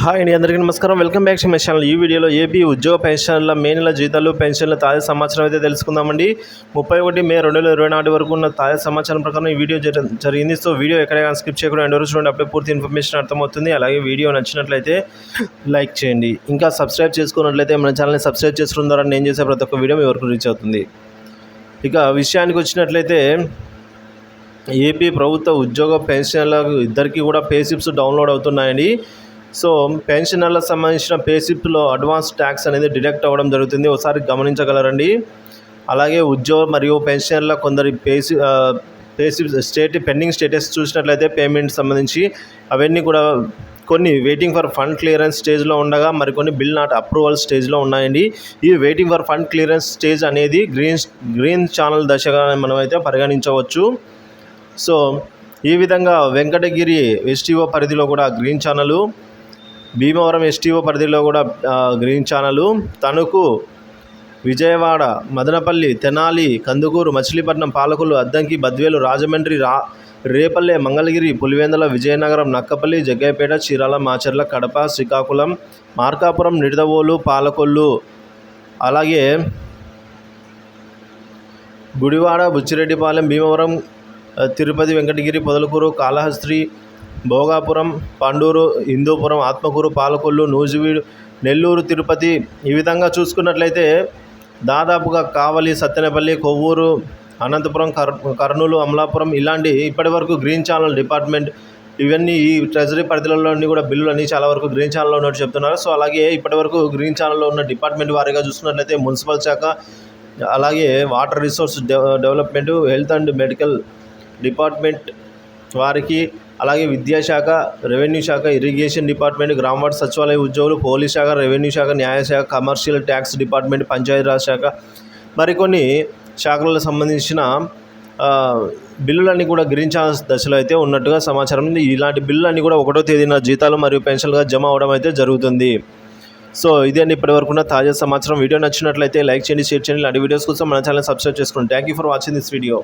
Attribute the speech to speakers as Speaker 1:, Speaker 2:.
Speaker 1: Hi అండి, అందరికీ నమస్కారం. Welcome back to my channel. ఈ వీడియోలో ఏపీ ఉద్యోగ పెన్షన్ల మే నెల జీతాలు పెన్షన్ల తాజా సమాచారం అయితే తెలుసుకుందామండి. 31 మే 2024 వరకు ఉన్న తాజా సమాచారం ప్రకారం ఈ వీడియో జరిగింది. సో వీడియో ఎక్కడైనా స్కిప్ చేయకుండా ఎండ్ వరకు చూడండి, అప్పుడే పూర్తి ఇన్ఫర్మేషన్ అర్థమవుతుంది. అలాగే వీడియో నచ్చినట్లయితే లైక్ చేయండి. ఇంకా సబ్స్క్రైబ్ చేసుకున్నట్లయితే మన ఛానల్ని సబ్స్క్రైబ్ చేసుకున్న ద్వారా నేను చేసే ప్రతి ఒక్క వీడియో మీ వరకు రీచ్ అవుతుంది. ఇక విషయానికి వచ్చినట్లయితే ఏపీ ప్రభుత్వ ఉద్యోగ పెన్షన్లకు ఇద్దరికీ కూడా పే స్లిప్స్ డౌన్లోడ్ అవుతున్నాయండి. సో పెన్షనర్లకు సంబంధించిన పే స్లిప్లో అడ్వాన్స్ ట్యాక్స్ అనేది డిడక్ట్ అవ్వడం జరుగుతుంది, ఒకసారి గమనించగలరండి. అలాగే ఉద్యోగ మరియు పెన్షనర్ల కొందరి పే స్లిప్ పెండింగ్ స్టేటస్ చూసినట్లయితే పేమెంట్ సంబంధించి అవన్నీ కూడా కొన్ని వెయిటింగ్ ఫర్ ఫండ్ క్లియరెన్స్ స్టేజ్లో ఉండగా మరికొన్ని బిల్ నాట్ అప్రూవల్ స్టేజ్లో ఉన్నాయండి. ఈ waiting for fund clearance stage అనేది గ్రీన్ ఛానల్ దశగా మనమైతే పరిగణించవచ్చు. సో ఈ విధంగా వెంకటగిరి ఎస్టీఓ పరిధిలో కూడా గ్రీన్ ఛానలు, భీమవరం ఎస్టీఓ పరిధిలో కూడా గ్రీన్ ఛానలు, తణుకు, విజయవాడ, మదనపల్లి, తెనాలి, కందుకూరు, మచిలీపట్నం, పాలకొల్లు, అద్దంకి, బద్వేలు, రాజమండ్రి, రేపల్లె, మంగళగిరి, పులివెందుల, విజయనగరం, నక్కపల్లి, జగ్గైపేట, చీరాల, మాచర్ల, కడప, శ్రీకాకుళం, మార్కాపురం, నిడదవోలు, పాలకొల్లు, అలాగే గుడివాడ, బుచ్చిరెడ్డిపాలెం, భీమవరం, తిరుపతి, వెంకటగిరి, పొదలకూరు, కాళహస్త్రి, భోగాపురం, పండూరు, హిందూపురం, ఆత్మకూరు, పాలకొల్లు, నూజివీడు, నెల్లూరు, తిరుపతి. ఈ విధంగా చూసుకున్నట్లయితే దాదాపుగా కావలి, సత్తెనపల్లి, కొవ్వూరు, అనంతపురం, కర్నూలు, అమలాపురం ఇలాంటి ఇప్పటి వరకు గ్రీన్ ఛానల్ డిపార్ట్మెంట్ ఇవన్నీ ఈ ట్రెజరీ పరిధిలోని కూడా బిల్లులు అన్నీ చాలా వరకు గ్రీన్ ఛానల్లో ఉన్నట్టు చెప్తున్నారు. సో అలాగే ఇప్పటి వరకు గ్రీన్ ఛానల్లో ఉన్న డిపార్ట్మెంట్ వారీగా చూసుకున్నట్లయితే మున్సిపల్ శాఖ, అలాగే water resource development, health and medical department వారికి, అలాగే విద్యాశాఖ, రెవెన్యూ శాఖ, ఇరిగేషన్ డిపార్ట్మెంట్, గ్రామవార్డు సచివాలయ ఉద్యోగులు, పోలీస్ శాఖ, రెవెన్యూ శాఖ, న్యాయశాఖ, కమర్షియల్ ట్యాక్స్ డిపార్ట్మెంట్, పంచాయతీరాజ్ శాఖ, మరికొన్ని శాఖలకు సంబంధించిన బిల్లులన్నీ కూడా గ్రీన్ ఛానల్స్ దశలో అయితే ఉన్నట్టుగా సమాచారం ఉంది. ఇలాంటి బిల్లులన్నీ కూడా 1వ తేదీన జీతాలు మరియు పెన్షన్లుగా జమ అవడం అయితే జరుగుతుంది. సో ఇదే అండి ఇప్పటివరకు ఉన్న తాజా సమాచారం. వీడియో నచ్చినట్లయితే లైక్ చేయండి, షేర్ చేయండి. ఇలాంటి వీడియోస్ కోసం మన ఛానల్ సబ్స్క్రైబ్ చేసుకోండి. Thank you for watching this video.